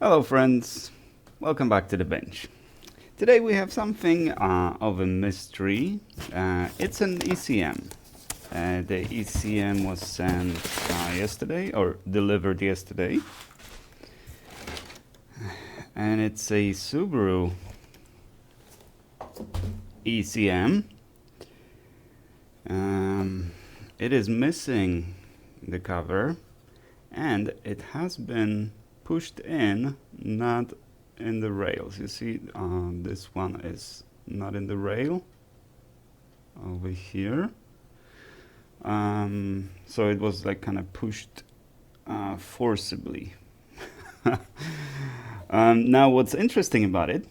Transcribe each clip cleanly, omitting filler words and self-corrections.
Hello friends, welcome back to the bench. Today we have something of a mystery. It's an ECM. The ECM was sent yesterday, or delivered yesterday. And it's a Subaru ECM. It is missing the cover, and it has been pushed in, not in the rails. You see, this one is not in the rail over here. So it was like kind of pushed forcibly. Now what's interesting about it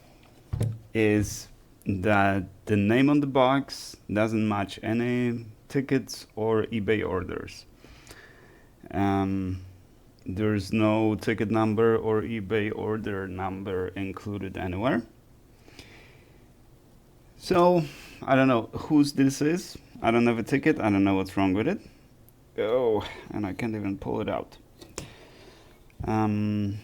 is that the name on the box doesn't match any tickets or eBay orders. There's no ticket number or eBay order number included anywhere. So I don't know whose this is. I don't have a ticket. I don't know what's wrong with it. Oh, and I can't even pull it out. But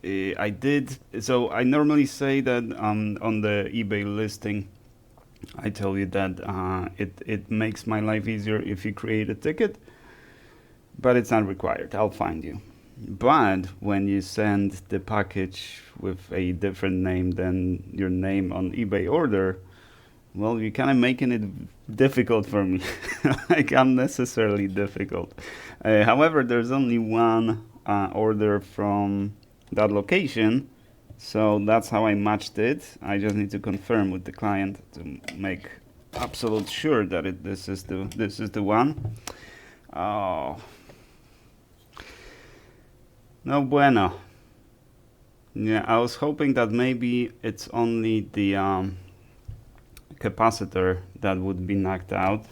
I did. So I normally say that on the eBay listing, I tell you that it makes my life easier if you create a ticket. But it's not required. I'll find you. But when you send the package with a different name than your name on eBay order, well, you're kind of making it difficult for me. Like unnecessarily difficult. However, there's only one order from that location, so that's how I matched it. I just need to confirm with the client to make absolute sure that this is the one. Oh. No bueno. Yeah, I was hoping that maybe it's only the capacitor that would be knocked out.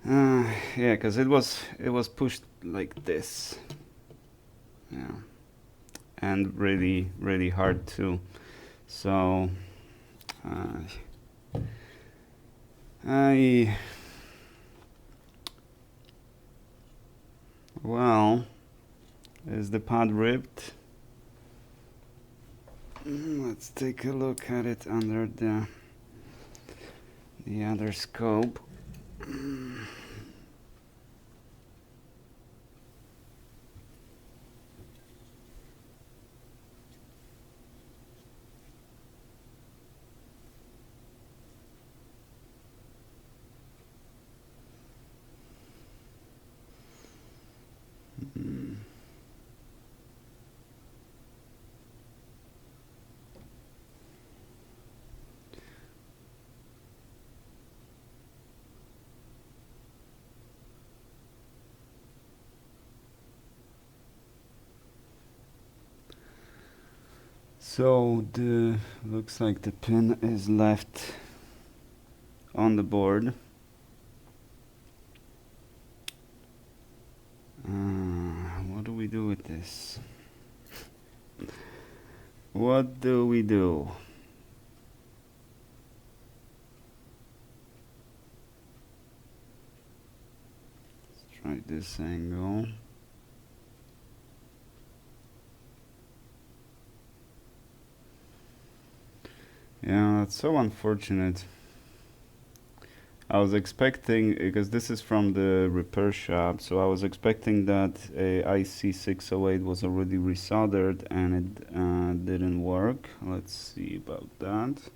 Yeah, because it was pushed like this. Yeah, and really hard too. So well. Is the pad ripped? Let's take a look at it under the other scope. So looks like the pin is left on the board. What do we do with this? What do we do? Let's try this angle. Yeah, that's so unfortunate. I was expecting, because this is from the repair shop, so I was expecting that a IC608 was already resoldered and it didn't work. Let's see about that.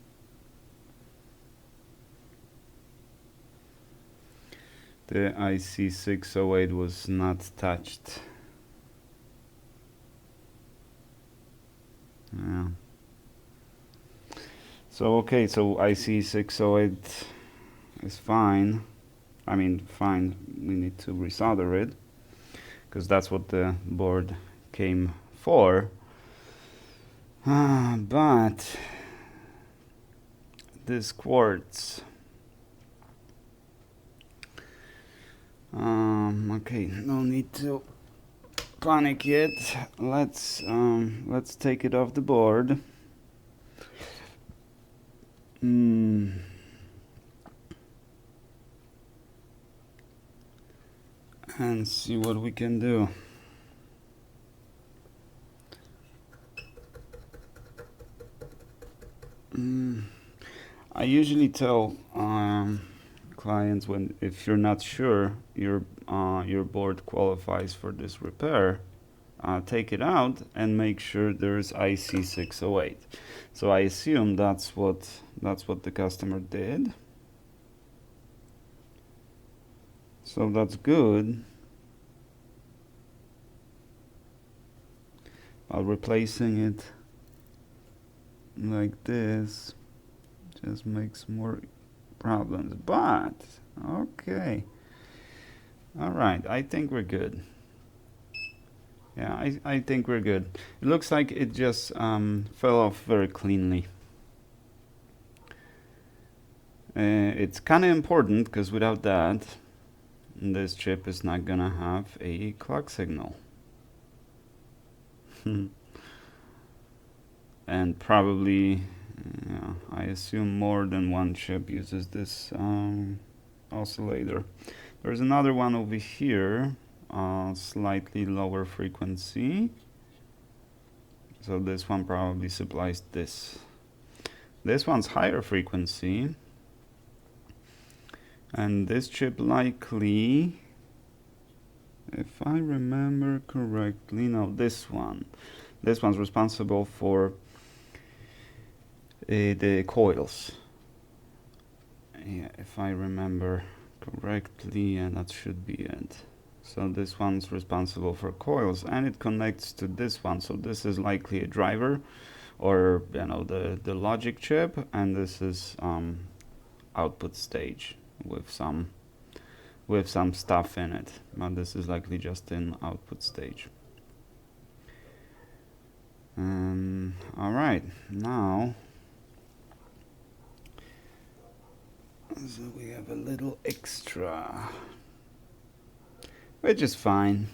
The IC608 was not touched. Yeah. So okay, so IC608 is fine. I mean, fine. We need to resolder it because that's what the board came for. But this quartz. Okay, no need to panic yet. Let's take it off the board. And see what we can do. I usually tell clients if you're not sure your board qualifies for this repair, take it out and make sure there's IC 608. So I assume that's what the customer did. So that's good. While replacing it like this just makes more problems, but okay. All right, I think we're good. Yeah, I think we're good. It looks like it just fell off very cleanly. It's kind of important because without that, this chip is not gonna have a clock signal. And probably, I assume more than one chip uses this oscillator. There's another one over here, slightly lower frequency. So this one probably supplies this. This one's higher frequency. And this chip likely, if I remember correctly, no, this one. This one's responsible for the coils. Yeah, if I remember correctly, and that should be it. So this one's responsible for coils, and it connects to this one. So this is likely a driver, or the logic chip, and this is output stage with some stuff in it. But this is likely just in output stage. All right, now. So we have a little extra, which is fine.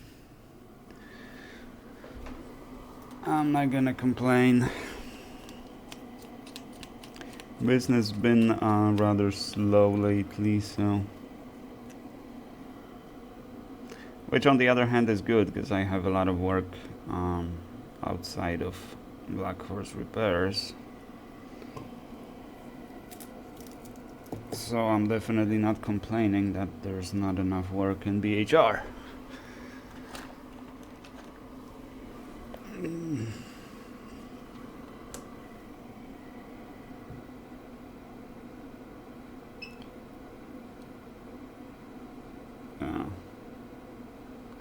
I'm not gonna complain. Business been rather slow lately, so. Which on the other hand is good, because I have a lot of work outside of blackhorserepairs. So I'm definitely not complaining that there's not enough work in BHR.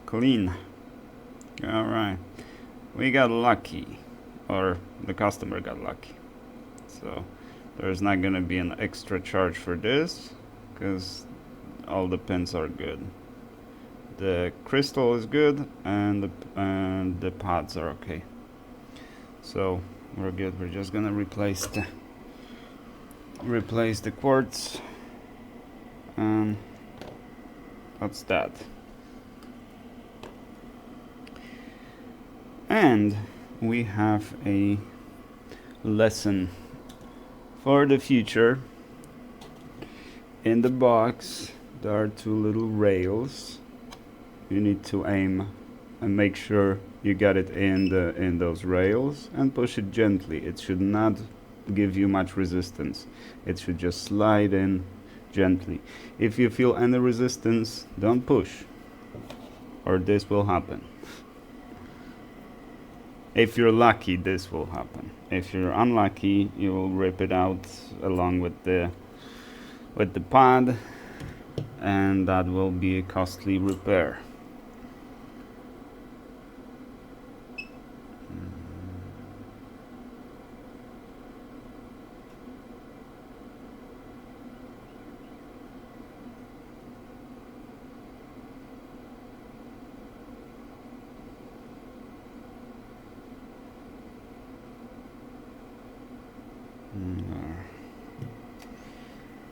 Clean. Alright. We got lucky. Or the customer got lucky. So there's not going to be an extra charge for this, because all the pins are good. The crystal is good, and the pods are okay. So we're good. We're just gonna replace the quartz, and that's that. And we have a lesson for the future. In the box there are two little rails. You need to aim and make sure you got it in those rails, and push it gently. It should not give you much resistance. It should just slide in gently. If you feel any resistance, don't push, or this will happen. If you're lucky, this will happen. If you're unlucky, you will rip it out along with the pod, and that will be a costly repair.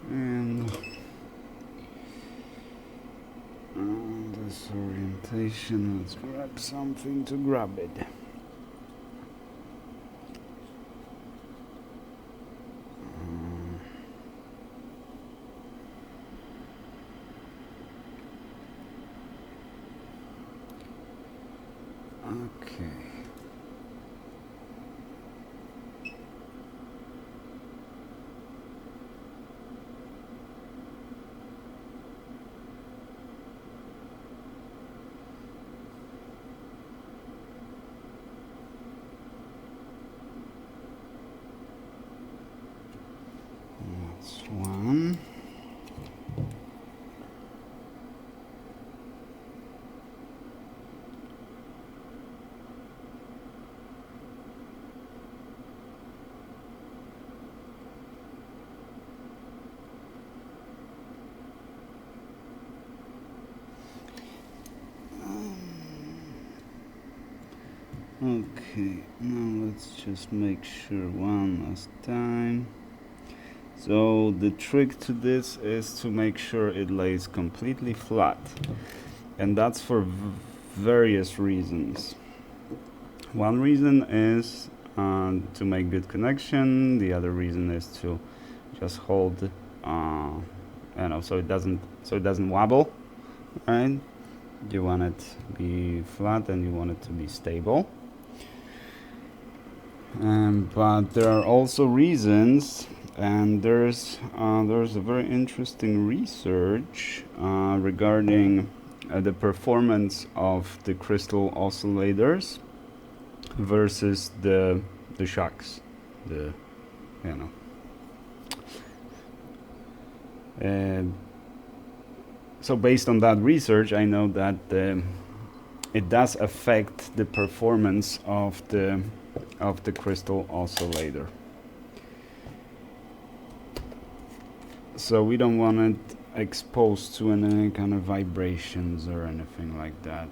And this orientation, let's grab something to grab it. Okay. Okay, now let's just make sure one last time. So the trick to this is to make sure it lays completely flat, and that's for various reasons. One reason is to make good connection. The other reason is to just hold, so it doesn't wobble, right? You want it to be flat and you want it to be stable. But there are also reasons, and there's a very interesting research regarding the performance of the crystal oscillators versus the shocks, so based on that research, I know that it does affect the performance of the crystal oscillator. So we don't want it exposed to any kind of vibrations or anything like that.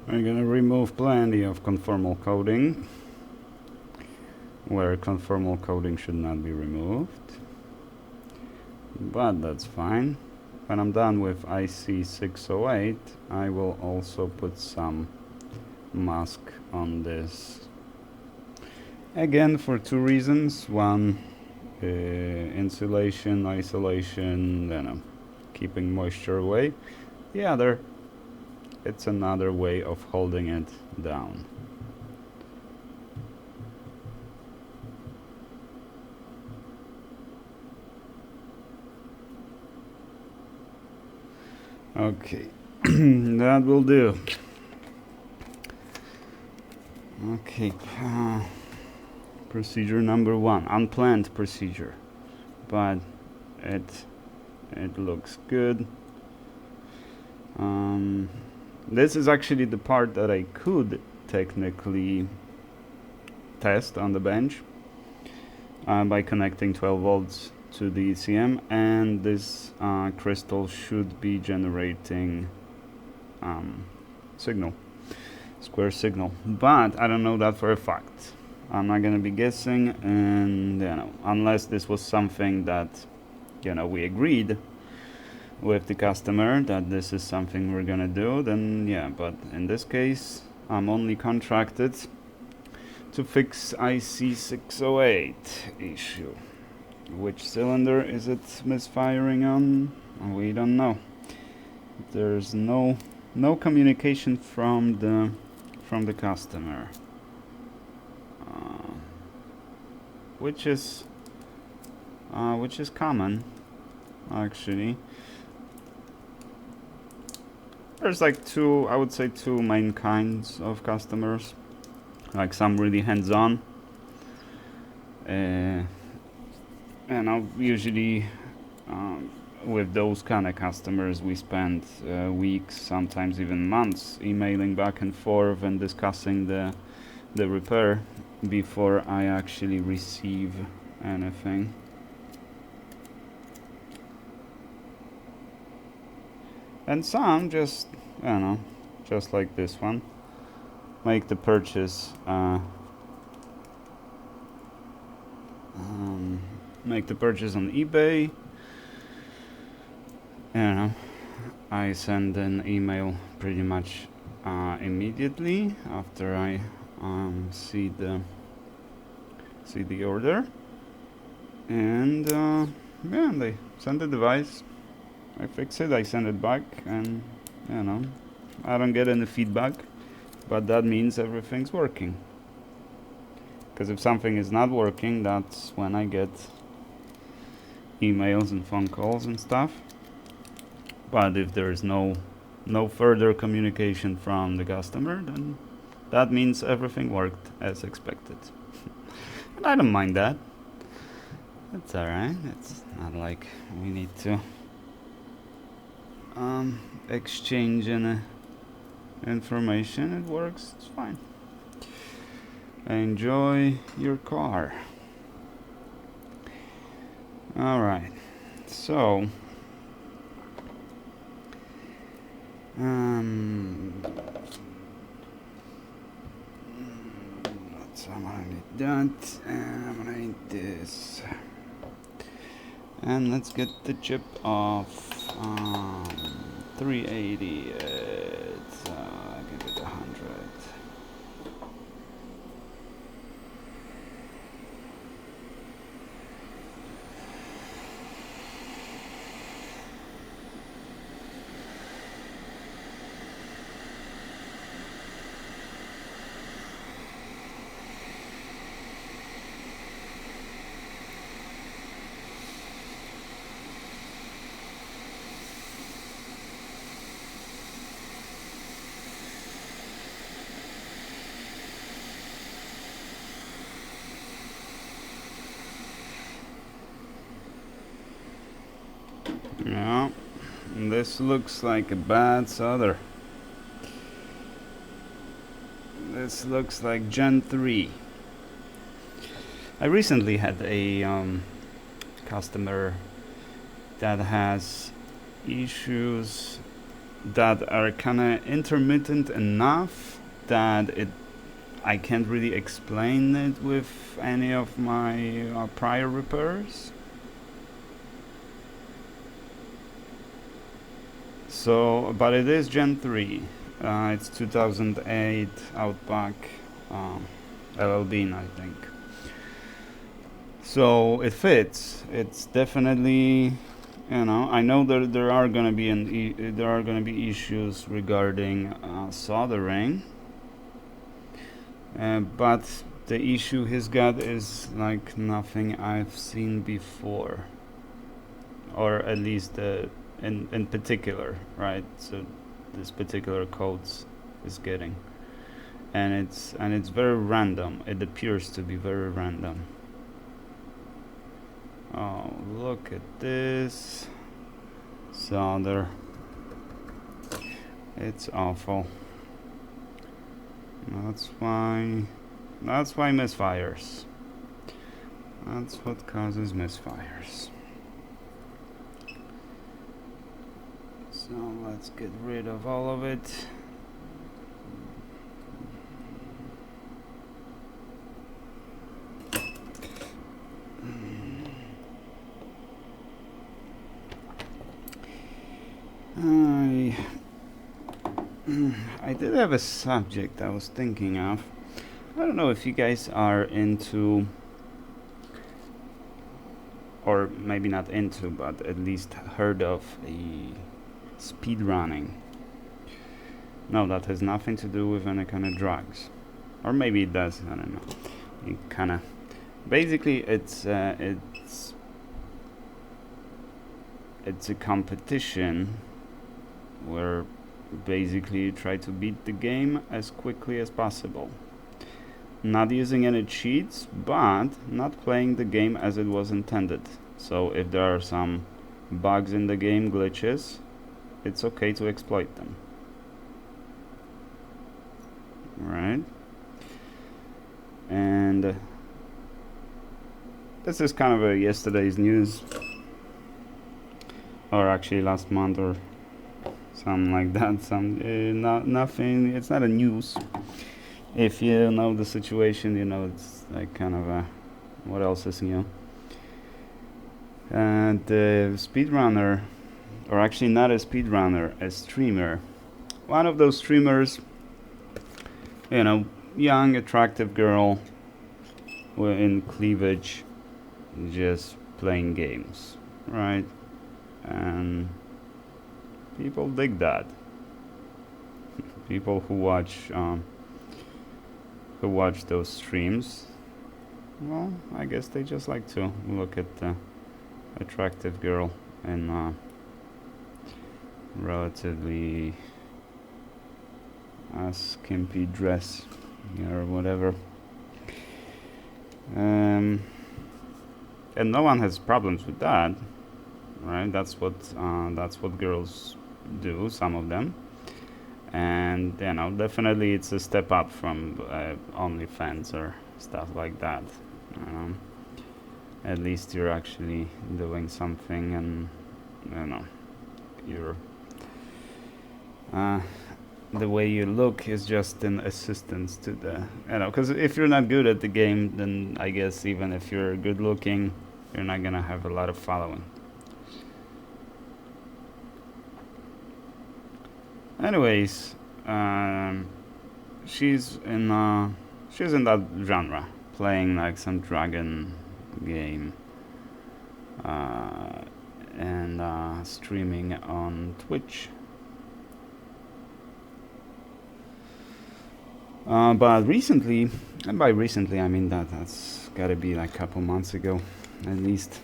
We're going to remove plenty of conformal coding where conformal coding should not be removed, but that's fine. When I'm done with IC608, I will also put some mask on this. Again, for two reasons. One, insulation, isolation, keeping moisture away. The other, it's another way of holding it down. Okay, that will do. Okay, procedure number one, unplanned procedure, but it looks good. This is actually the part that I could technically test on the bench by connecting 12 volts to the ECM, and this crystal should be generating signal, square signal, but I don't know that for a fact. I'm not gonna be guessing, and unless this was something that we agreed with the customer that this is something we're gonna do, then yeah, but in this case I'm only contracted to fix IC608 issue. Which cylinder is it misfiring on? We don't know. There's no communication from the customer, which is common actually. There's like I would say two main kinds of customers. Like some really hands-on, and usually with those kind of customers we spend weeks, sometimes even months, emailing back and forth and discussing the repair before I actually receive anything. And some just, just like this one, make the purchase, on eBay. I send an email pretty much immediately after I see the order, and they send the device. I fix it, I send it back, and I don't get any feedback, but that means everything's working. Because if something is not working, that's when I get emails and phone calls and stuff. But if there is no further communication from the customer, then that means everything worked as expected. And I don't mind that. It's alright. It's not like we need to exchange any information. It works. It's fine. Enjoy your car. Alright. So I'm gonna need that, and I'm gonna need this, and let's get the chip off. 380. Give it 100. Yeah, this looks like a bad solder. This looks like Gen 3. I recently had a customer that has issues that are kind of intermittent enough that I can't really explain it with any of my prior repairs. So, but it is Gen 3. It's 2008 Outback LL Bean, I think. So it fits. It's definitely, I know that there are gonna be issues regarding soldering, but the issue he's got is like nothing I've seen before, or at least in particular, right? So this particular codes is getting, and it's very random. It appears to be very random. Oh, look at this solder. It's awful. That's why misfires. That's what causes misfires. So let's get rid of all of it. I did have a subject I was thinking of. I don't know if you guys are into, or maybe not into, but at least heard of speed running. No, that has nothing to do with any kind of drugs, or maybe it does. I don't know. It kind of, basically, it's a competition where basically you try to beat the game as quickly as possible, not using any cheats, but not playing the game as it was intended. So if there are some bugs in the game, glitches, it's okay to exploit them, right? And this is kind of a yesterday's news, or actually last month, or something like that. Nothing. It's not a news. If you know the situation, you know it's like kind of a, what else is new? And the speedrunner, or actually not a speedrunner, a streamer. One of those streamers, young, attractive girl in cleavage, just playing games, right? And people dig that. People who watch those streams Well, I guess they just like to look at the attractive girl in relatively skimpy dress or whatever. And no one has problems with that, right? That's what girls do, some of them. And definitely it's a step up from OnlyFans or stuff like that. At least you're actually doing something, and you're the way you look is just an assistance to the because if you're not good at the game, then I guess even if you're good looking, you're not gonna have a lot of following. Anyways, she's in that genre, playing like some dragon game, and streaming on Twitch. But recently, and by recently I mean that's gotta be like a couple months ago, at least.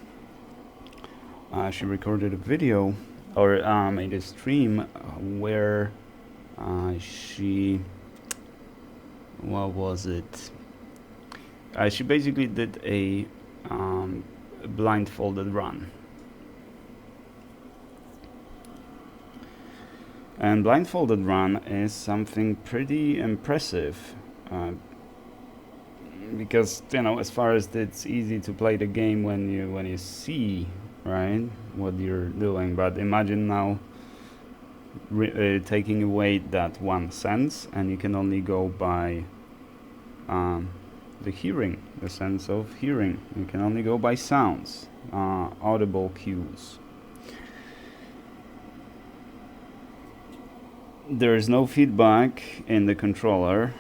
She recorded a video or made a stream where she, what was it? She basically did a blindfolded run. And blindfolded run is something pretty impressive, because as far as it's easy to play the game when you see, right, what you're doing, but imagine now taking away that one sense, and you can only go by the sense of hearing. You can only go by sounds, audible cues. There is no feedback in the controller,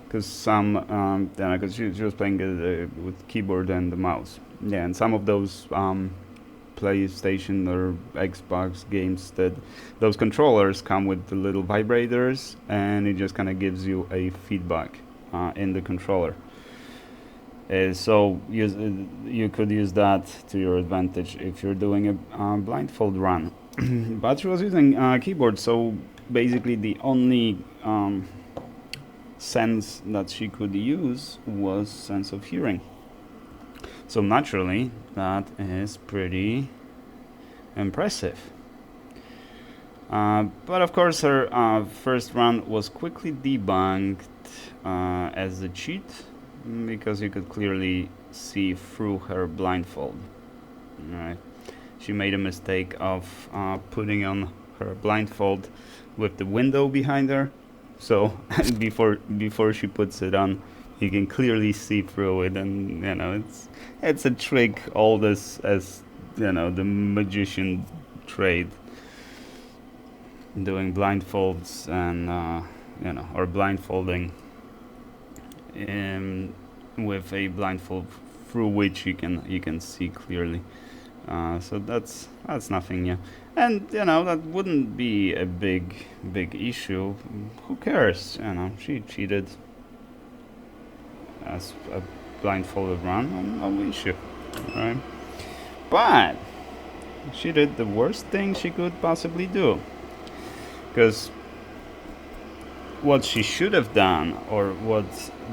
because because she was playing with keyboard and the mouse. Yeah, and some of those PlayStation or Xbox games, that those controllers come with the little vibrators, and it just kind of gives you a feedback in the controller. So you could use that to your advantage if you're doing a blindfold run. But she was using keyboard, so basically the only sense that she could use was sense of hearing. So naturally, that is pretty impressive. But of course, her first run was quickly debunked as a cheat, because you could clearly see through her blindfold. Right? She made a mistake of putting on her blindfold with the window behind her. So before she puts it on, you can clearly see through it, and it's a trick old as the magician trade, doing blindfolds and or blindfolding with a blindfold through which you can see clearly. So that's nothing new, and that wouldn't be a big issue. Who cares? She cheated as a blindfolded run, no issue, right? But she did the worst thing she could possibly do, because what she should have done, or what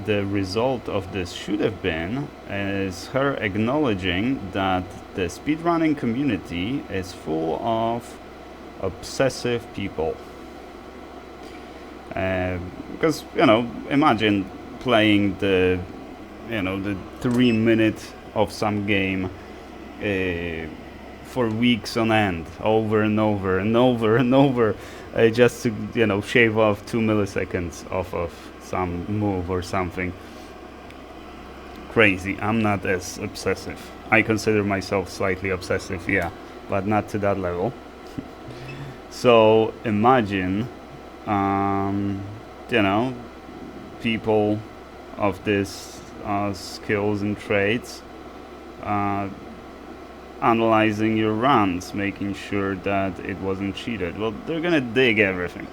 the result of this should have been, is her acknowledging that the speedrunning community is full of obsessive people. Because imagine playing the 3 minutes of some game for weeks on end, over and over and over and over, just to shave off 2 milliseconds off of some move or something. Crazy. I'm not as obsessive. I consider myself slightly obsessive, yeah, but not to that level. So imagine people of this skills and traits analyzing your runs, making sure that it wasn't cheated. Well, they're gonna dig everything,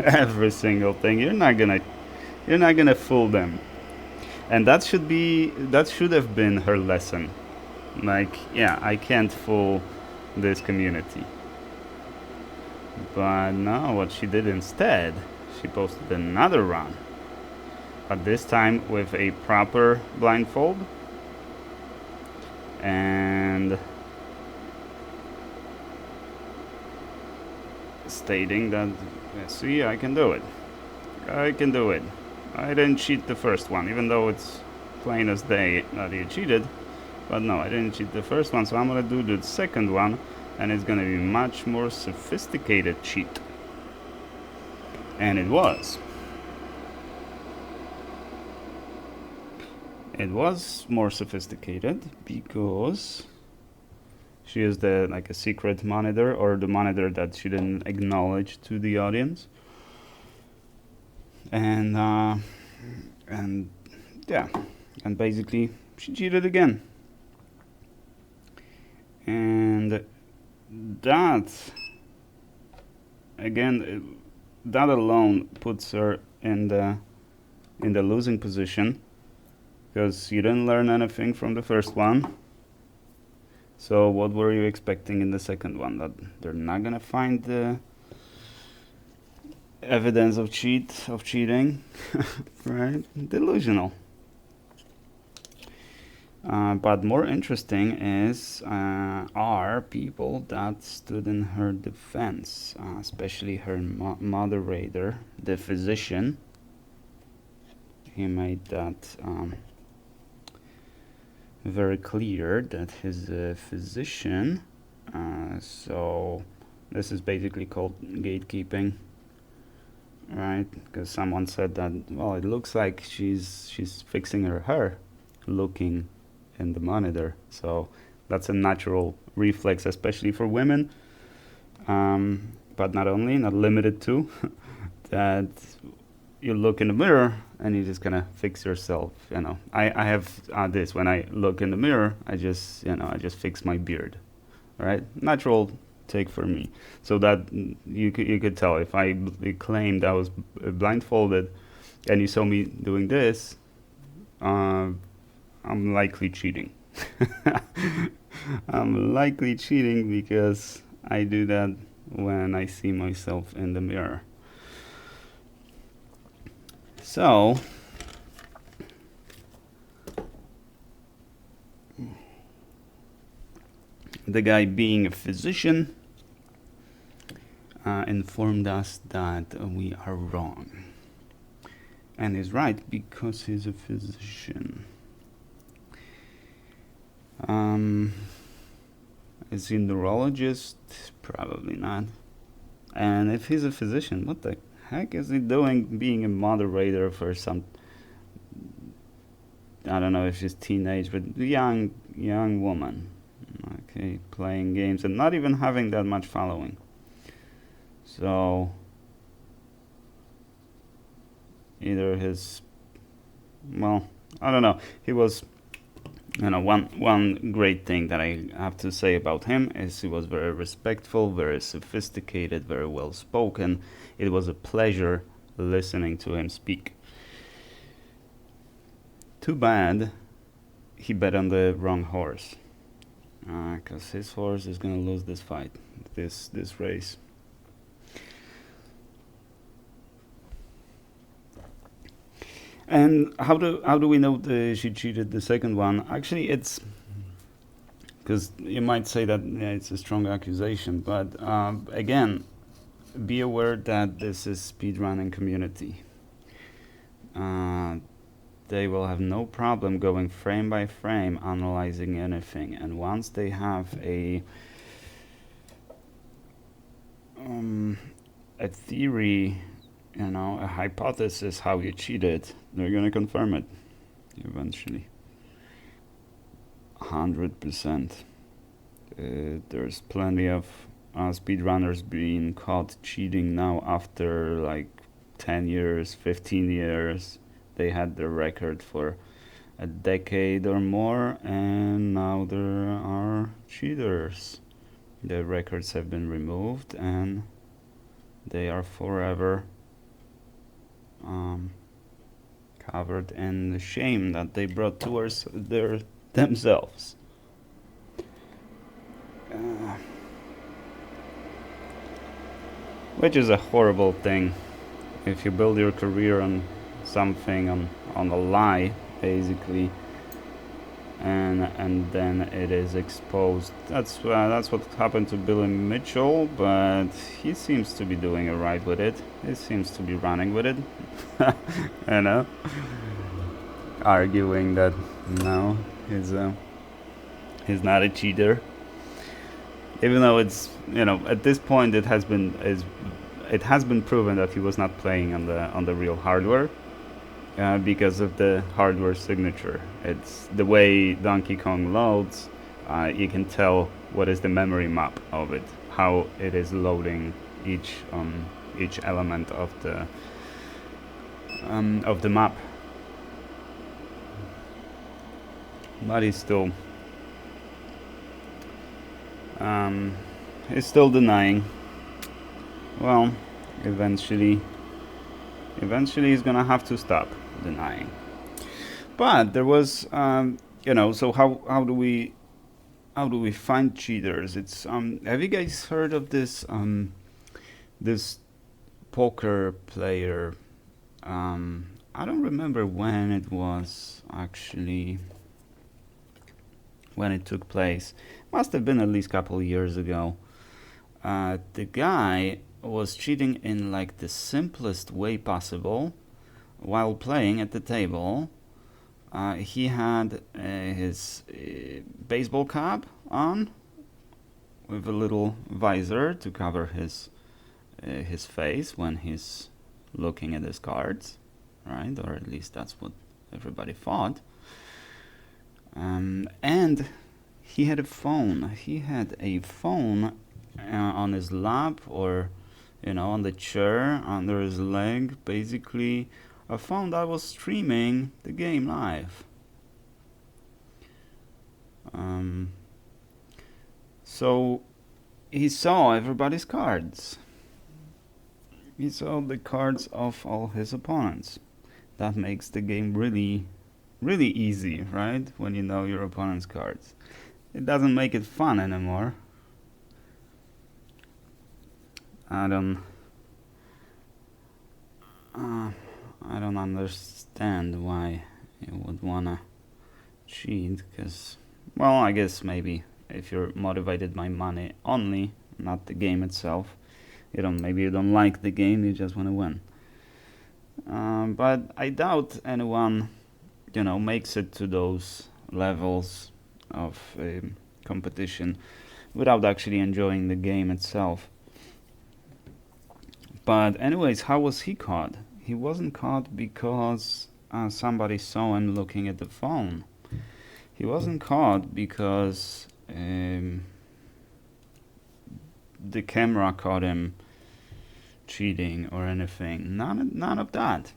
every single thing. You're not gonna fool them. And that should have been her lesson. Like, yeah, I can't fool this community. But no, what she did instead, she posted another run. But this time with a proper blindfold. And stating that, see, I can do it. I can do it. I didn't cheat the first one, even though it's plain as day that you cheated. But no, I didn't cheat the first one, so I'm gonna do the second one, and it's gonna be much more sophisticated cheat. And it was. It was more sophisticated because she used like a secret monitor, or the monitor that she didn't acknowledge to the audience. And yeah, and basically she cheated again. And that, again, that alone puts her in the losing position, because you didn't learn anything from the first one. So what were you expecting in the second one? That they're not gonna find the evidence of cheating, right? Delusional. But more interesting are people that stood in her defense, especially her moderator, the physician. He made that very clear that he's a physician. So this is basically called gatekeeping, right? Because someone said that, well, it looks like she's fixing her hair, looking in the monitor. So that's a natural reflex, especially for women, but not limited to that. You look in the mirror and you just kind of fix yourself. I have this, when I look in the mirror, I just fix my beard, right? Natural take for me. So that you could tell if I claimed I was blindfolded and you saw me doing this, I'm likely cheating. I'm likely cheating because I do that when I see myself in the mirror. So the guy, being a physician, informed us that we are wrong. And he's right, because he's a physician. Is he a neurologist? Probably not. And if he's a physician, what the heck is he doing being a moderator for some, I don't know if she's teenage, but young woman, okay, playing games and not even having that much following. So either I don't know, he was, one great thing that I have to say about him is he was very respectful, very sophisticated, very well spoken. It was a pleasure listening to him speak. Too bad he bet on the wrong horse, because his horse is gonna lose this fight, this race. And how do we know she cheated the second one? Actually, it's because you might say that it's a strong accusation, but again, be aware that this is speedrunning community. They will have no problem going frame by frame, analyzing anything, and once they have a theory, a hypothesis how you cheated, they're gonna confirm it eventually. 100%. There's plenty of speedrunners being caught cheating now after like 10 years, 15 years. They had their record for a decade or more, and now there are cheaters. The records have been removed and they are forever covered in the shame that they brought towards themselves. Which is a horrible thing. If you build your career on something, on a lie, basically, and then it is exposed. That's what happened to Billy Mitchell, but he seems to be doing alright with it. He seems to be running with it. You know, arguing that no, he's not a cheater, even though it's, you know, at this point it has been proven that he was not playing on the real hardware. Because of the hardware signature. It's the way Donkey Kong loads, you can tell what is the memory map of it, how it is loading each element of the map. But he's still denying. Well, eventually he's gonna have to stop denying. But there was, you know, so how do we find cheaters? It's have you guys heard of this this poker player? I don't remember when it was actually, when it took place. Must have been at least a couple of years ago. The guy was cheating in like the simplest way possible while playing at the table. He had his baseball cap on with a little visor to cover his face when he's looking at his cards, right? Or at least that's what everybody thought. And he had a phone. He had a phone on his lap, or, you know, on the chair under his leg, basically a phone that was streaming the game live. So he saw everybody's cards. He saw the cards of all his opponents. That makes the game really, really easy, right? When you know your opponent's cards. It doesn't make it fun anymore. I don't understand why you would wanna cheat, because, well, I guess maybe if you're motivated by money only, not the game itself, maybe you don't like the game, you just want to win. But I doubt anyone, you know, makes it to those levels of competition without actually enjoying the game itself. But anyways, how was he caught? He wasn't caught because somebody saw him looking at the phone. He wasn't caught because the camera caught him cheating or anything. None of that.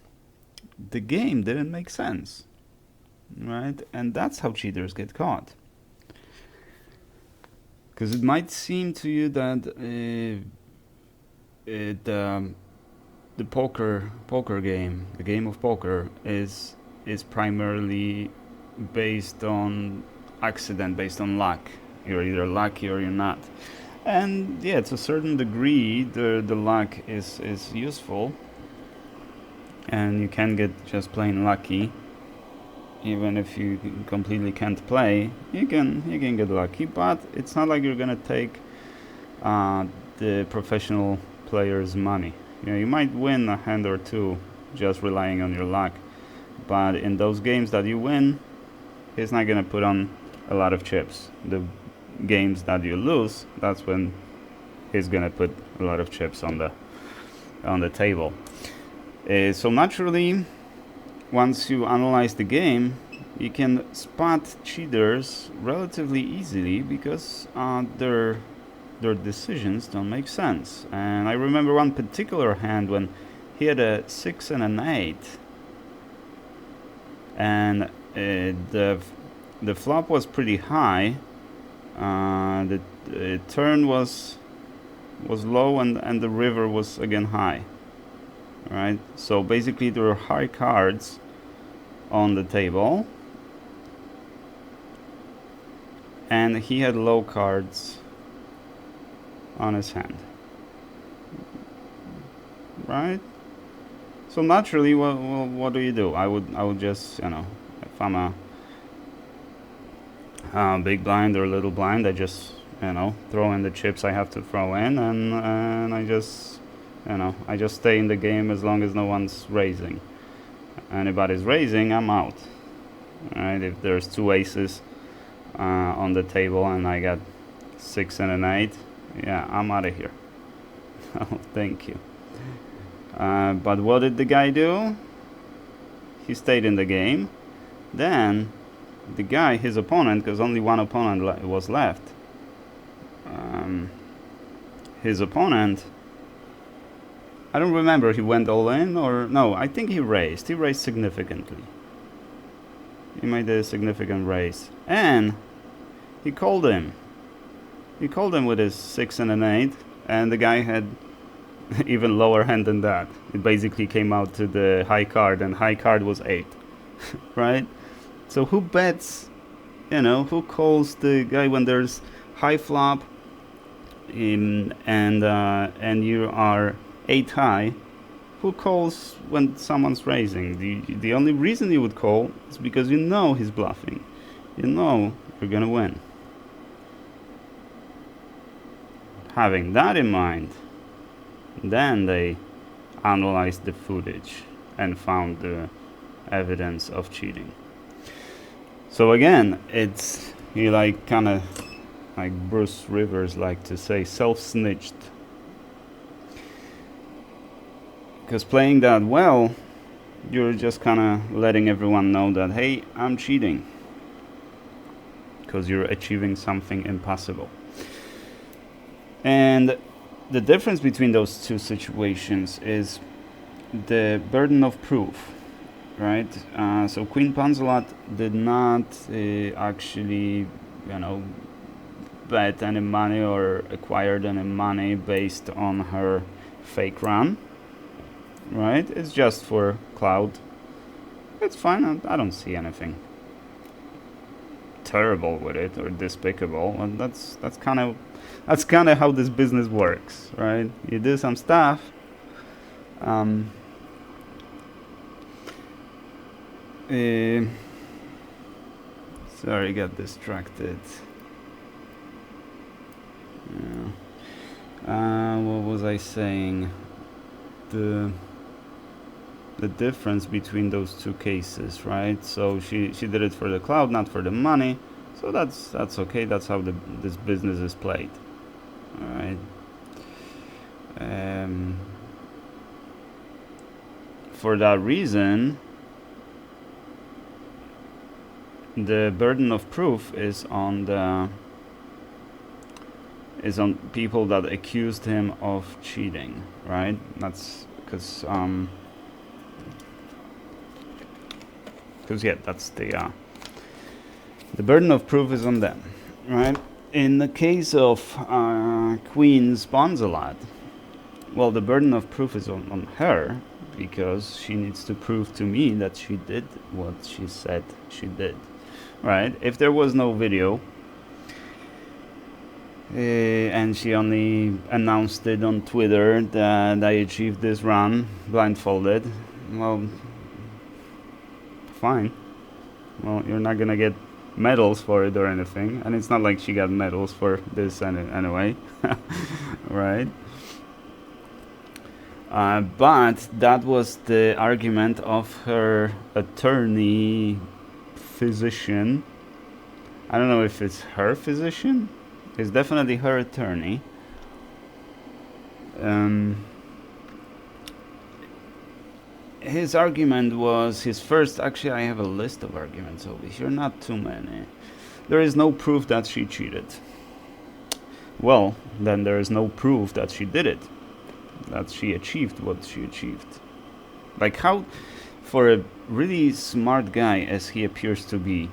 The game didn't make sense, right? And that's how cheaters get caught. Because it might seem to you that the poker game, the game of poker, is primarily based on accident, based on luck. You're either lucky or you're not. And yeah, to a certain degree, the luck is useful, and you can get just plain lucky. Even if you completely can't play, you can get lucky. But it's not like you're gonna take the professional player's money. You know, you might win a hand or two just relying on your luck, but in those games that you win, he's not gonna put on a lot of chips. The games that you lose, that's when he's gonna put a lot of chips on the table. So naturally, once you analyze the game, you can spot cheaters relatively easily because their decisions don't make sense. And I remember one particular hand when he had a 6 and an 8, and the flop was pretty high. The turn was low, and the river was again high. Right. So basically, there were high cards on the table, and he had low cards on his hand, right? So naturally, what do? I would just, you know, if I'm a big blind or little blind, I just, you know, throw in the chips I have to throw in, and I just, you know, I just stay in the game as long as no one's raising. Anybody's raising, I'm out. Right? If there's two aces on the table and I got 6 and an 8, yeah, I'm out of here. Oh, thank you. But what did the guy do? He stayed in the game. Then the guy, his opponent, because only one opponent was left, his opponent, I don't remember, he went all in or no, I think he raised significantly. He made a significant raise, and he called him with his 6 and an 8, and the guy had even lower hand than that. It basically came out to the high card, and high card was 8. Right? So who bets, you know, who calls the guy when there's high flop and you are 8 high? Who calls when someone's raising? The only reason you would call is because you know he's bluffing. You know you're gonna win. Having that in mind, then they analyzed the footage and found the evidence of cheating. So again, it's, he like kind of, like Bruce Rivers like to say, self-snitched. Because playing that well, you're just kind of letting everyone know that, hey, I'm cheating. Because you're achieving something impossible. And the difference between those two situations is the burden of proof, right? So Queen Panzelat did not actually, you know, bet any money or acquired any money based on her fake run, right? It's just for clout. It's fine. I don't see anything terrible with it or despicable, and that's kind of how this business works, right? You do some stuff. Sorry, got distracted. What was I saying? The difference between those two cases, right? So she did it for the clout, not for the money. So that's okay. That's how this business is played. All right. For that reason, the burden of proof is on people that accused him of cheating, right? That's because yeah, that's the burden of proof is on them, right? In the case of Queen Sponsolat, well, the burden of proof is on her, because she needs to prove to me that she did what she said she did, right? If there was no video and she only announced it on Twitter that I achieved this run blindfolded, well, fine. Well, you're not gonna get medals for it or anything, and it's not like she got medals for this anyway. Right? But that was the argument of her attorney physician. I don't know if it's her physician. It's definitely her attorney. His argument was his first. Actually, I have a list of arguments over here, not too many. There is no proof that she cheated. Well, then there is no proof that she did it, that she achieved what she achieved. Like, how, for a really smart guy as he appears to be,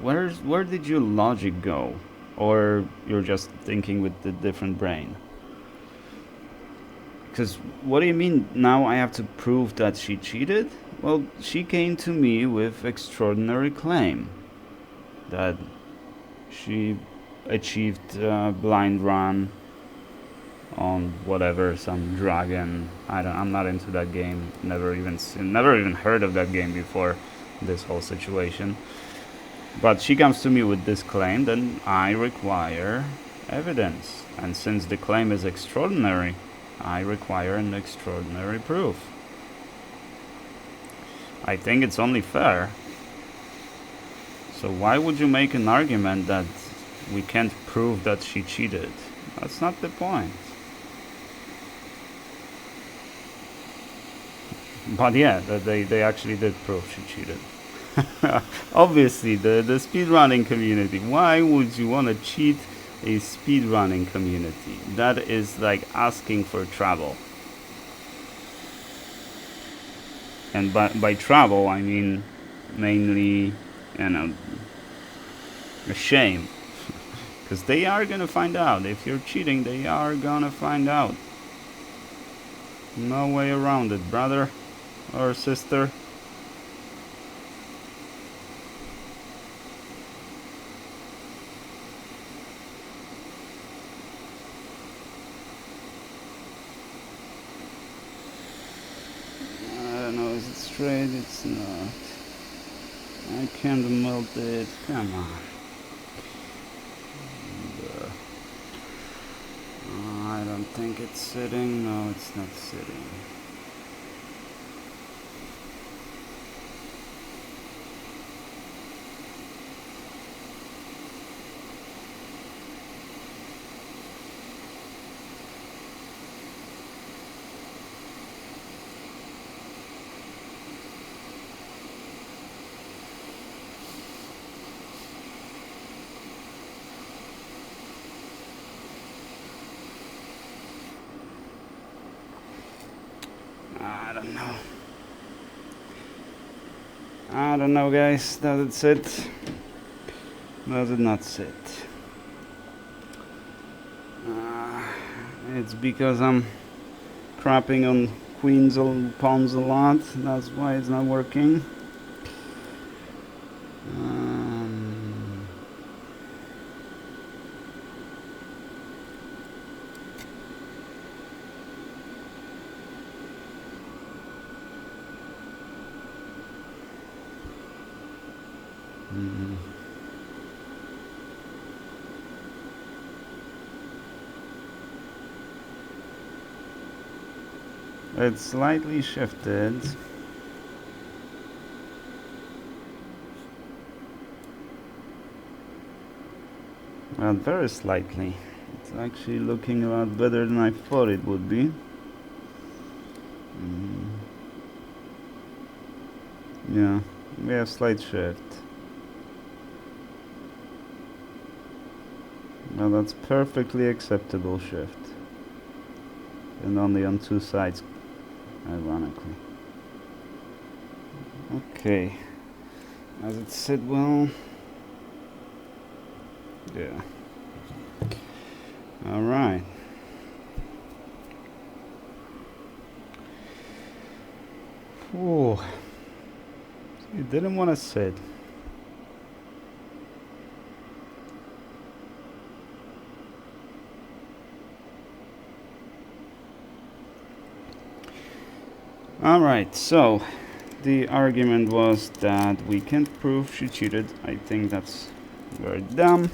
where did your logic go? Or you're just thinking with a different brain? Because what do you mean now I have to prove that she cheated? Well, she came to me with extraordinary claim that she achieved a blind run on whatever, some dragon. I'm not into that game. Never even heard of that game before this whole situation. But she comes to me with this claim, then I require evidence. And since the claim is extraordinary, I require an extraordinary proof. I think it's only fair. So why would you make an argument that we can't prove that she cheated? That's not the point. But yeah, they actually did prove she cheated. Obviously, the speedrunning community. Why would you want to cheat a speedrunning community? That is like asking for trouble. And by trouble, I mean mainly, a shame. Because they are gonna find out. If you're cheating, they are gonna find out. No way around it, brother or sister. I don't know, is it straight? It's not. I can't melt it. Come on. I don't think it's sitting. No, it's not sitting. I don't know, guys. Does it sit? Does it not sit? It's because I'm crapping on queens or pawns a lot. That's why it's not working. It's slightly shifted. Well, very slightly. It's actually looking a lot better than I thought it would be. Yeah, we have slight shift. Well, that's perfectly acceptable shift. And only on two sides, ironically. Okay. Does it sit well? Yeah. Alright. Whew. You didn't want to sit. Alright, so the argument was that we can't prove she cheated. I think that's very dumb.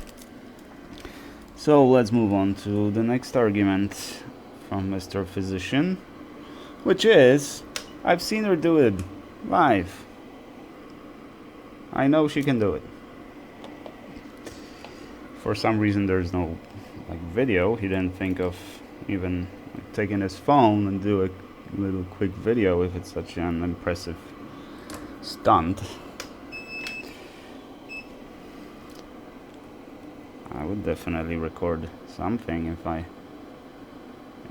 So let's move on to the next argument from Mr. Physician, which is, I've seen her do it live. I know she can do it. For some reason there's no video. He didn't think of even taking his phone and do a little quick video if it's such an impressive stunt. I would definitely record something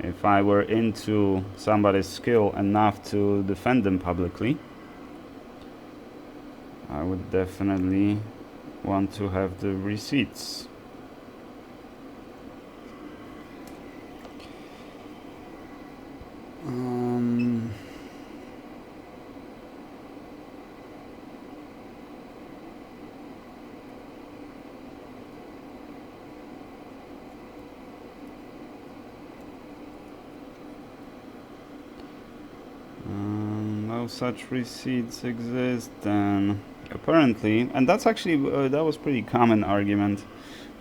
if I were into somebody's skill enough to defend them publicly. I would definitely want to have the receipts. such receipts exist, then apparently, and that's actually that was pretty common argument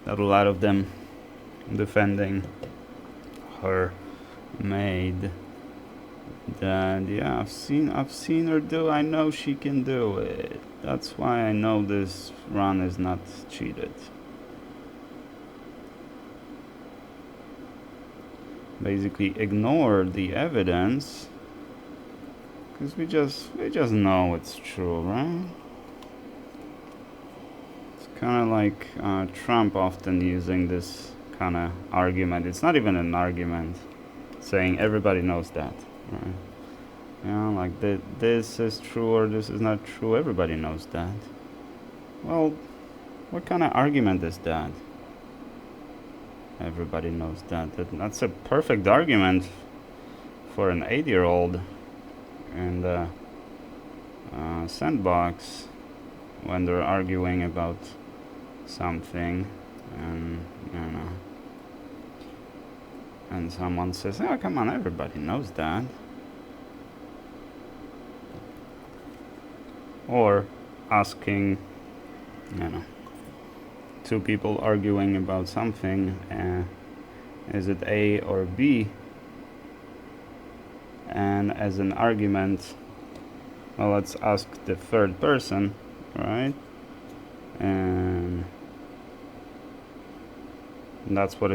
that a lot of them defending her made. That yeah, I've seen her do. I know she can do it. That's why I know this run is not cheated. Basically ignore the evidence because we just know it's true, right? It's kind of like Trump often using this kind of argument. It's not even an argument, saying everybody knows that, right? You know, like this is true or this is not true. Everybody knows that. Well, what kind of argument is that? Everybody knows that. That's a perfect argument for an 8-year-old in the sandbox when they're arguing about something, and you know, and someone says, "Oh, come on, everybody knows that." Or asking, you know, two people arguing about something, is it A or B? And as an argument, well, let's ask the third person, right? And that's what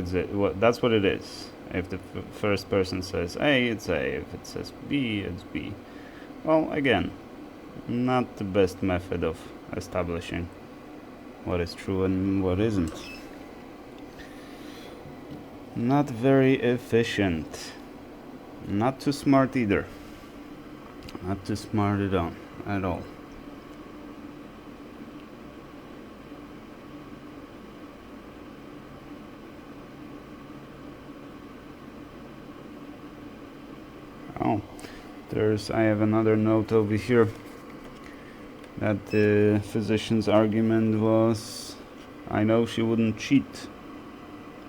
that's what it is. If the first person says A, it's A. If it says B, it's B. Well, again, not the best method of establishing what is true and what isn't. Not very efficient. Not too smart either. Not too smart at all. Oh, I have another note over here that the physician's argument was, I know she wouldn't cheat.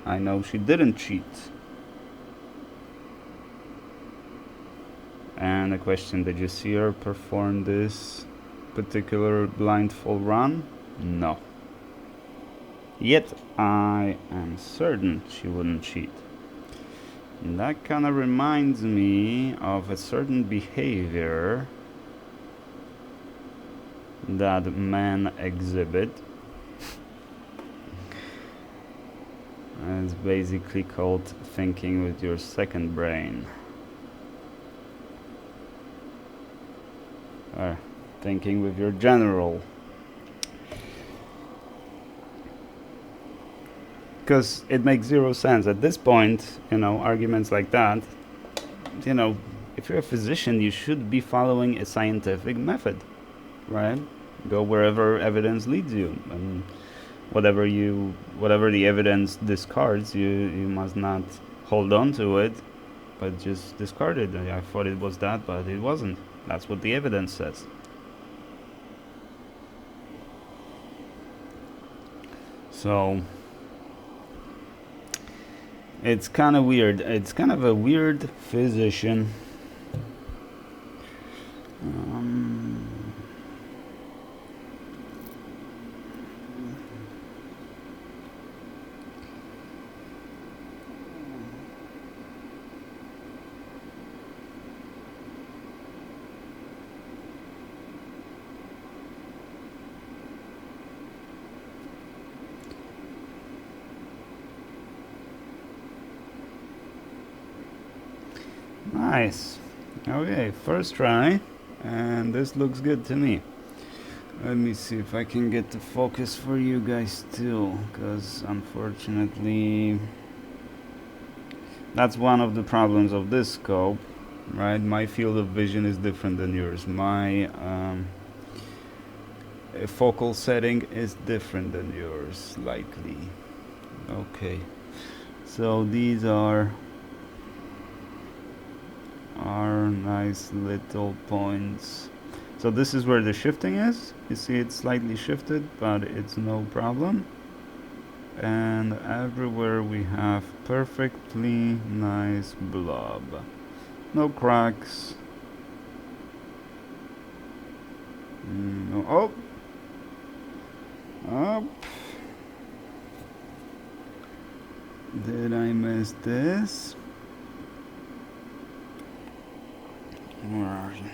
I know she didn't cheat. And the question, did you see her perform this particular blindfold run? No. Yet I am certain she wouldn't cheat. And that kind of reminds me of a certain behavior that men exhibit. It's basically called thinking with your second brain. Or thinking with your general. Because it makes zero sense at this point, you know, arguments like that. You know, if you're a physician, you should be following a scientific method, right? Go wherever evidence leads you, and whatever the evidence discards, you must not hold on to it, but just discard it. I thought it was that, but it wasn't. That's what the evidence says. So it's kind of weird. It's kind of a weird physician. Nice. Okay, first try, and this looks good to me. Let me see if I can get the focus for you guys too, because unfortunately that's one of the problems of this scope, right? My field of vision is different than yours. My focal setting is different than yours, likely. Okay, so these are nice little points. So this is where the shifting is. You see it's slightly shifted, but it's no problem. And everywhere we have perfectly nice blob. No cracks. Oh! Up! Did I miss this? Where are you?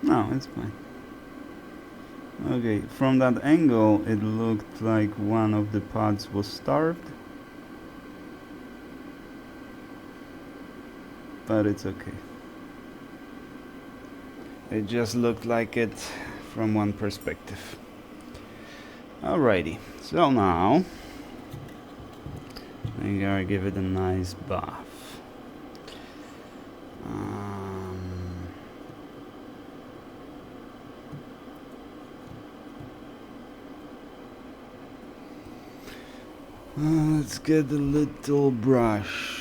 No, it's fine. Okay, from that angle it looked like one of the pods was starved. But it's okay. It just looked like it from one perspective. Alrighty, so now I gotta give it a nice bath. Let's get a little brush.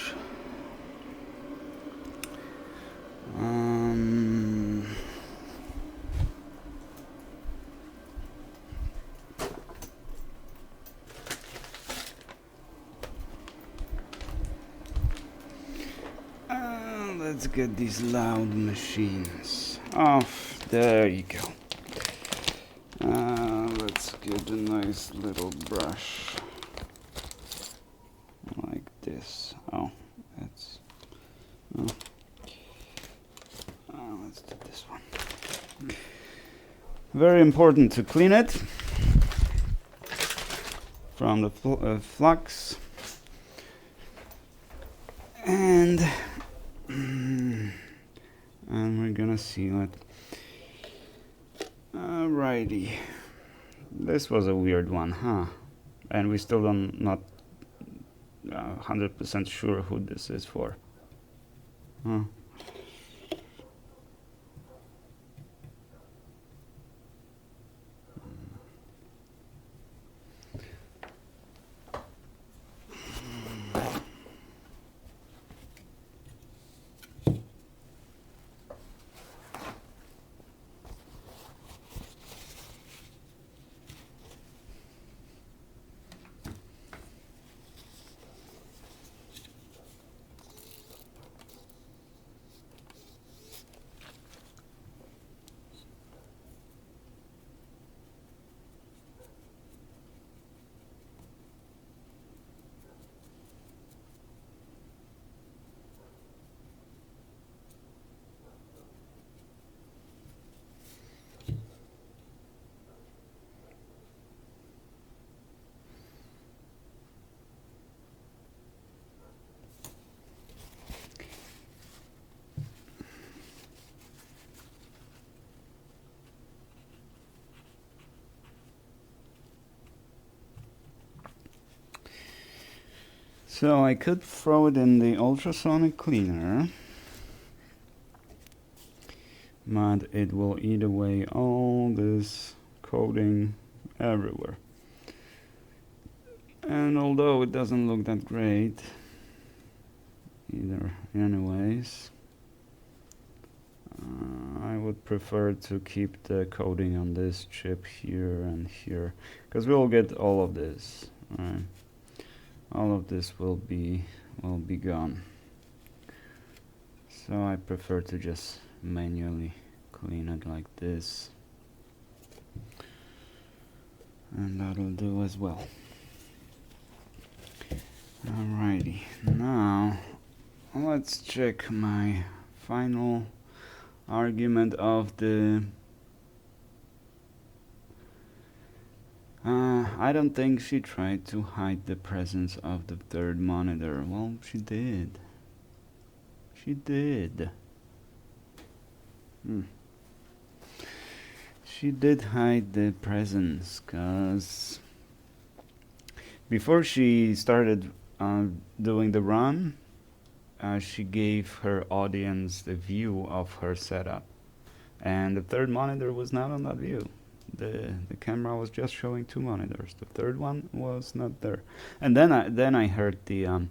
Let's get these loud machines off. There you go. Let's get a nice little brush like this. Oh, that's. Oh. Let's do this one. Very important to clean it from the flux. And we're gonna seal it. Alrighty. This was a weird one, huh? And we still not 100% sure who this is for. Huh? So I could throw it in the ultrasonic cleaner, but it will eat away all this coating everywhere. And although it doesn't look that great either anyways, I would prefer to keep the coating on this chip here and here, because we'll get all of this, right? All of this will be gone. So I prefer to just manually clean it like this, and that'll do as well. Alrighty, now let's check my final argument of the I don't think she tried to hide the presence of the third monitor. Well, she did. She did. She did hide the presence, cause before she started doing the run, she gave her audience the view of her setup, and the third monitor was not on that view. The camera was just showing two monitors. The third one was not there. And then I heard the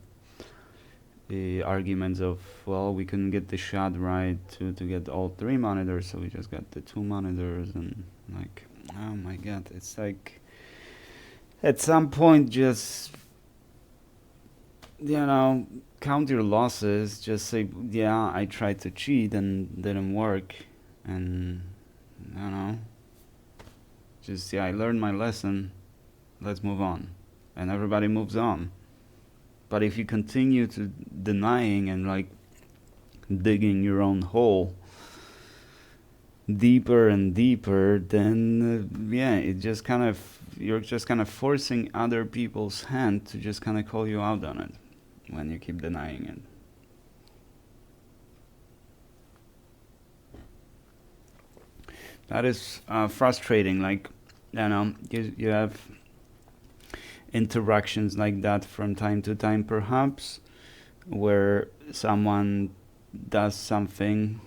arguments of, well, we couldn't get the shot right to get all three monitors, so we just got the two monitors, and like, oh my god, it's like at some point, just, you know, count your losses. Just say, yeah, I tried to cheat and didn't work, and you know, just, yeah, I learned my lesson. Let's move on, and everybody moves on. But if you continue to denying and like digging your own hole deeper and deeper, then yeah, it just kind of, you're just kind of forcing other people's hand to just kind of call you out on it when you keep denying it. That is frustrating. Like, you know, you have interactions like that from time to time, perhaps, where someone does something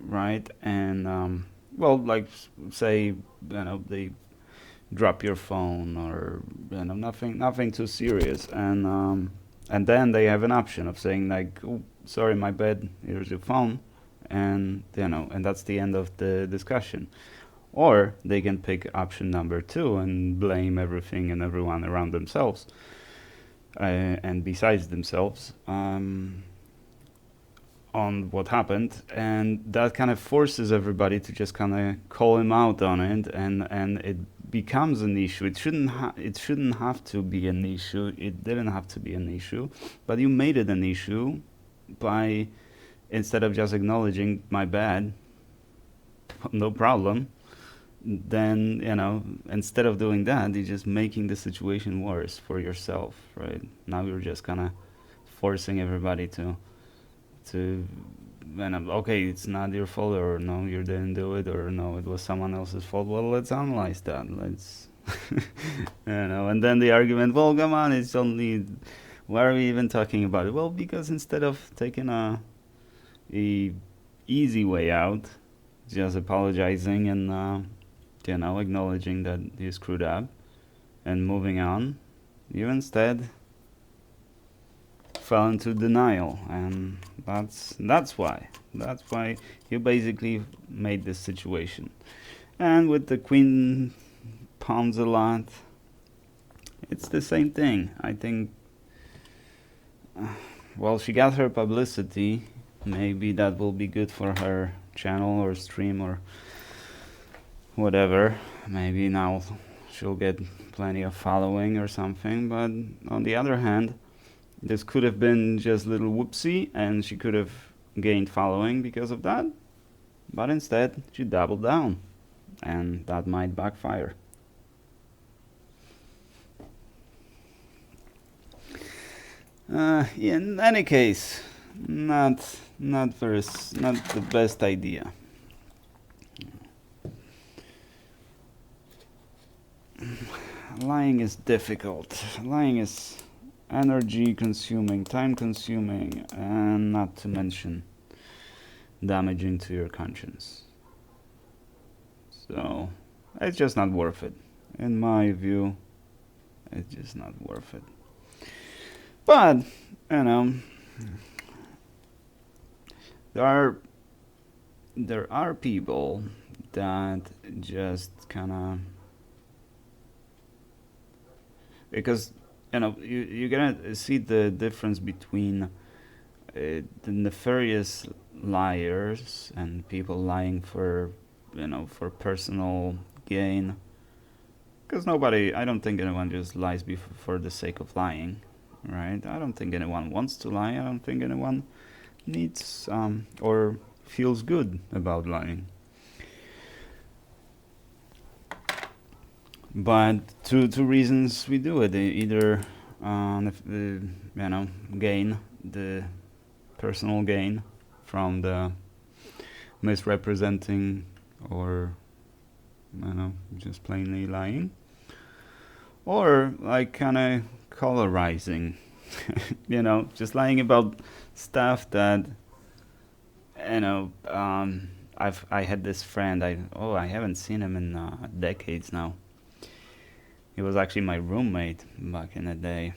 right, and well, like, say, you know, they drop your phone, or you know, nothing too serious, and then they have an option of saying like, oh, sorry, my bad, here's your phone, and you know, and that's the end of the discussion. Or they can pick option number two and blame everything and everyone around themselves, and besides themselves, on what happened, and that kind of forces everybody to just kind of call him out on it, and it becomes an issue. It shouldn't have to be an issue. It didn't have to be an issue, but you made it an issue by, instead of just acknowledging my bad, no problem, then, you know, instead of doing that, you're just making the situation worse for yourself, right? Now you're just kind of forcing everybody to and okay, it's not your fault, or no, you didn't do it, or no, it was someone else's fault. Well, let's analyze that. Let's you know, and then the argument, well, come on, it's only, why are we even talking about it? Well, because instead of taking a easy way out, just apologizing and you know, acknowledging that you screwed up and moving on, you instead fell into denial, and that's why you basically made this situation. And with the queen pawns a lot, it's the same thing. I think, well, she got her publicity, maybe that will be good for her channel or stream or whatever. Maybe now she'll get plenty of following or something, but on the other hand, this could have been just a little whoopsie, and she could have gained following because of that. But instead, she doubled down, and that might backfire. In any case, not the best idea. Lying is difficult. Lying is energy consuming, time consuming, and not to mention damaging to your conscience. So it's just not worth it. In my view, it's just not worth it. But, you know, there are people that just kind of, because, you know, you're gonna see the difference between the nefarious liars and people lying for, you know, for personal gain. Because I don't think anyone just lies for the sake of lying, right? I don't think anyone wants to lie. I don't think anyone needs or feels good about lying. But two reasons we do it. Either you know, gain, the personal gain from the misrepresenting, or, you know, just plainly lying, or like kind of colorizing, you know, just lying about stuff that, you know, I had this friend, I haven't seen him in decades now. He was actually my roommate back in the day,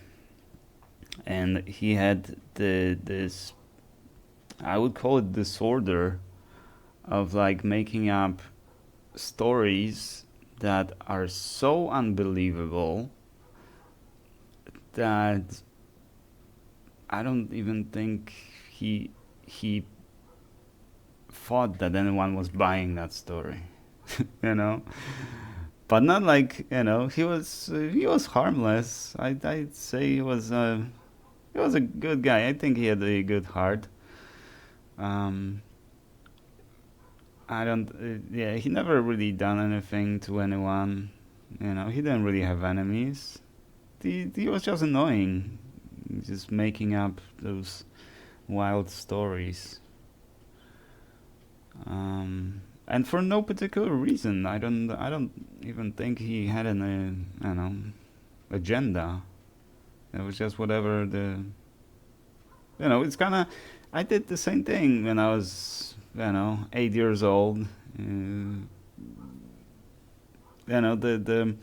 and he had this, I would call it disorder, of like making up stories that are so unbelievable that I don't even think he thought that anyone was buying that story, you know. But not like, he was harmless. I'd say he was a good guy. I think he had a good heart. Um, I don't. Yeah, he never really done anything to anyone. He didn't really have enemies. He was just annoying, just making up those wild stories. And for no particular reason. I don't even think he had an agenda. It was just whatever it's kind of. I did the same thing when I was 8 years old. The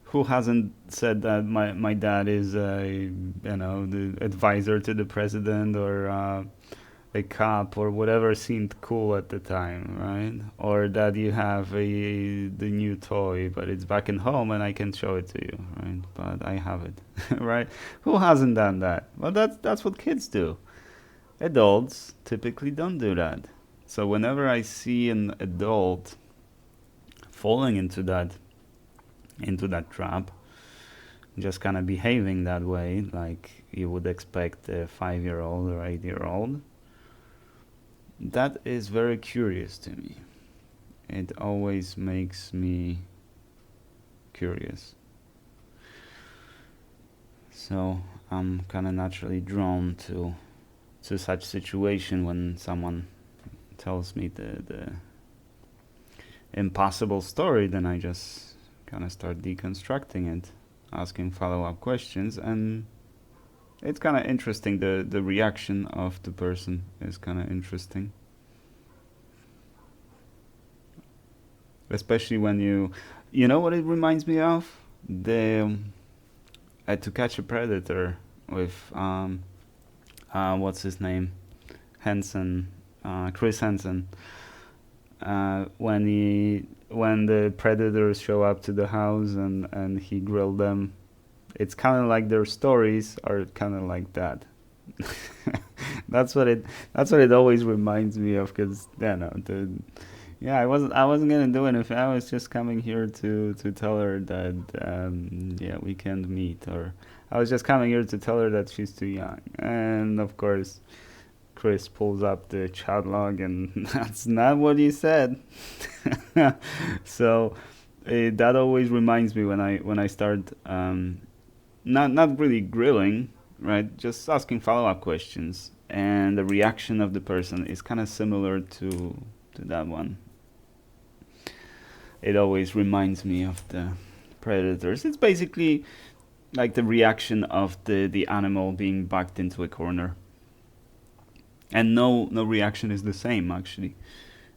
who hasn't said that my dad is the advisor to the president, or a cop, or whatever seemed cool at the time, right? Or that you have the new toy, but it's back in home and I can show it to you, right? But I have it, right? Who hasn't done that? Well, that's what kids do. Adults typically don't do that. So whenever I see an adult falling into that trap, just kind of behaving that way, like you would expect a 5-year-old or 8-year-old, that is very curious to me. It always makes me curious. So I'm kind of naturally drawn to such situation when someone tells me the impossible story. Then I just kind of start deconstructing it, asking follow-up questions, and it's kind of interesting. The reaction of the person is kind of interesting, especially when you know what it reminds me of, the To Catch a Predator with what's his name, Henson, Chris Henson. When the predators show up to the house and he grilled them, it's kind of like their stories are kind of like that. That's what it always reminds me of, because I wasn't gonna do anything. I was just coming here to tell her that we can't meet, or I was just coming here to tell her that she's too young. And of course, Chris pulls up the chat log, and that's not what he said. So that always reminds me when I start not really grilling, right? Just asking follow-up questions, and the reaction of the person is kind of similar to that one. It always reminds me of the predators. It's basically like the reaction of the animal being backed into a corner. And no reaction is the same, actually.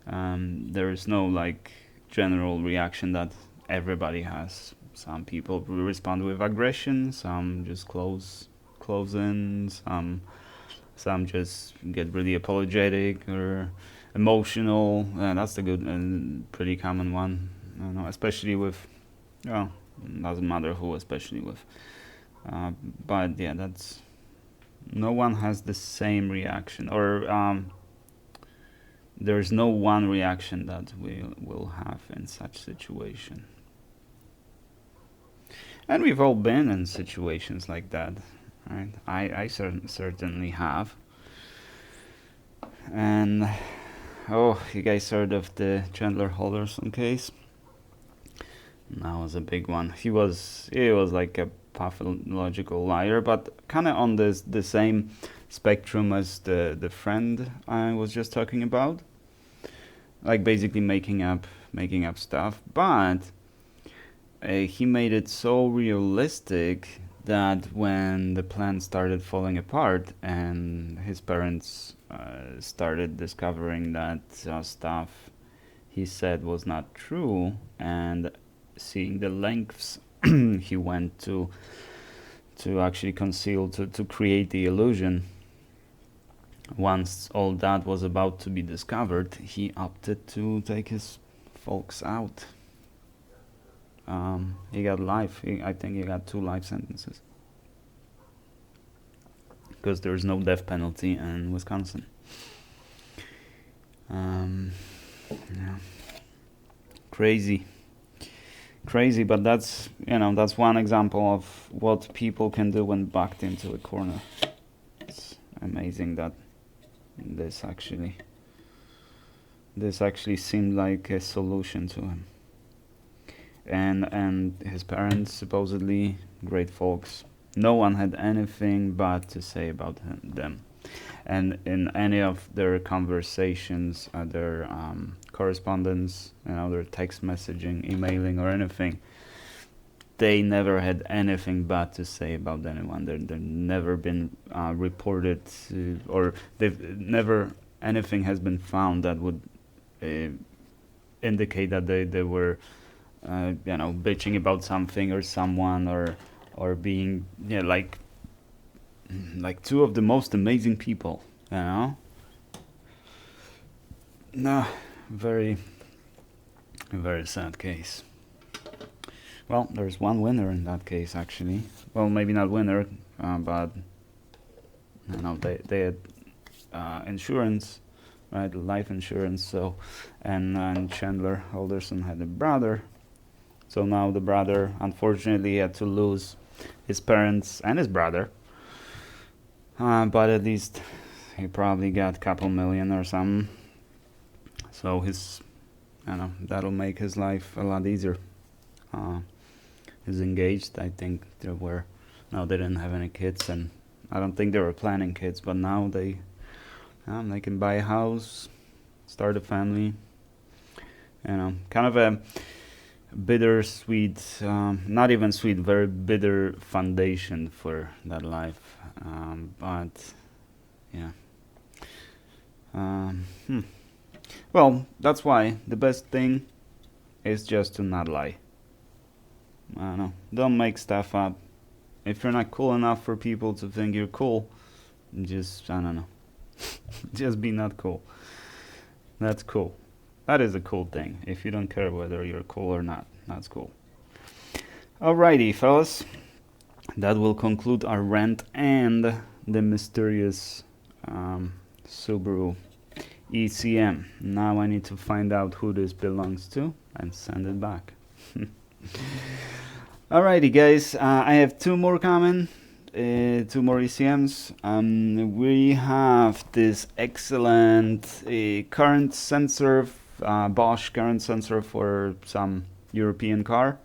There is no like general reaction that everybody has. Some people respond with aggression, some just close in, some just get really apologetic or emotional. That's the good and pretty common one. Especially with, doesn't matter who, especially with. But yeah, that's, no one has the same reaction, or there's no one reaction that we will have in such situation. And we've all been in situations like that, right? I certainly have. And you guys heard of the Chandler Halderson case? That was a big one. He was like a pathological liar, but kind of on the same spectrum as the friend I was just talking about, like basically making up stuff. But he made it so realistic that when the plan started falling apart and his parents started discovering that stuff he said was not true, and seeing the lengths he went to actually conceal, to create the illusion, once all that was about to be discovered, he opted to take his folks out. He got life. I think he got 2 life sentences. because there's no death penalty in Wisconsin. Yeah. Crazy, but that's that's one example of what people can do when backed into a corner. It's amazing that this actually seemed like a solution to him. And his parents, supposedly great folks. No one had anything bad to say about them. And in any of their conversations, their correspondence, their text messaging, emailing, or anything, they never had anything bad to say about anyone. They've never been reported, or they've never anything has been found that would indicate that they were bitching about something or someone, or being like two of the most amazing people, No, very very sad case. Well, there's one winner in that case, actually. Well, maybe not winner, but they had insurance, right? Life insurance. So, and Chandler Alderson had a brother. So now the brother, unfortunately, had to lose his parents and his brother. But at least he probably got a couple million or something. So that'll make his life a lot easier. He's engaged. I think they didn't have any kids, and I don't think they were planning kids. But now they can buy a house, start a family. Kind of a bittersweet, not even sweet, very bitter foundation for that life. But yeah. Well, that's why the best thing is just to not lie. I don't know. Don't make stuff up. If you're not cool enough for people to think you're cool, just, I don't know. Just be not cool. That's cool. That is a cool thing. If you don't care whether you're cool or not, that's cool. Alrighty, fellas. That will conclude our rant and the mysterious Subaru ECM. Now I need to find out who this belongs to and send it back. Alrighty, guys. I have two more coming. 2 more ECMs. We have this excellent current sensor, Bosch current sensor for some European car,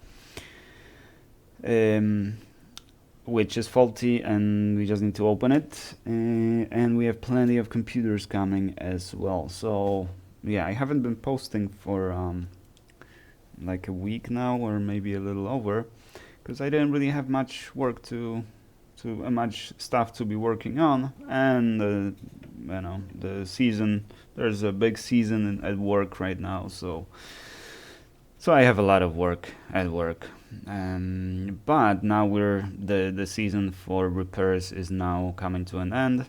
which is faulty, and we just need to open it. And we have plenty of computers coming as well. So yeah, I haven't been posting for like a week now, or maybe a little over, because I didn't really have much work much stuff to be working on, and the season, there's a big season at work right now, so I have a lot of work at work. But now the season for repairs is now coming to an end.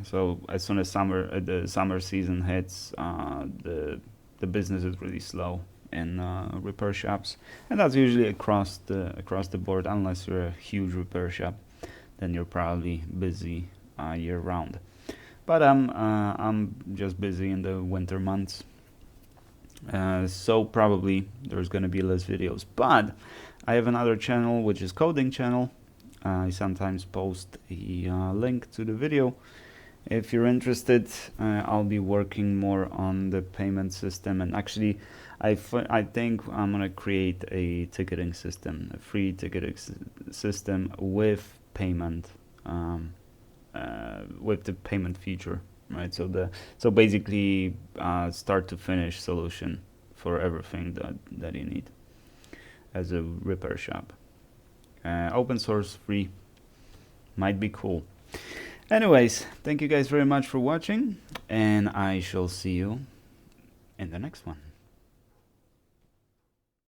So as soon as the summer season hits, the business is really slow in repair shops, and that's usually across the board, unless you're a huge repair shop. Then you're probably busy year round. But I'm just busy in the winter months. So probably there's gonna be less videos. But I have another channel, which is coding channel. I sometimes post a link to the video. If you're interested, I'll be working more on the payment system, and actually I think I'm gonna create a ticketing system, a free ticketing system with payment, with the payment feature, right? So basically start to finish solution for everything that you need as a repair shop. Open source, free, might be cool. Anyways, thank you guys very much for watching, and I shall see you in the next one.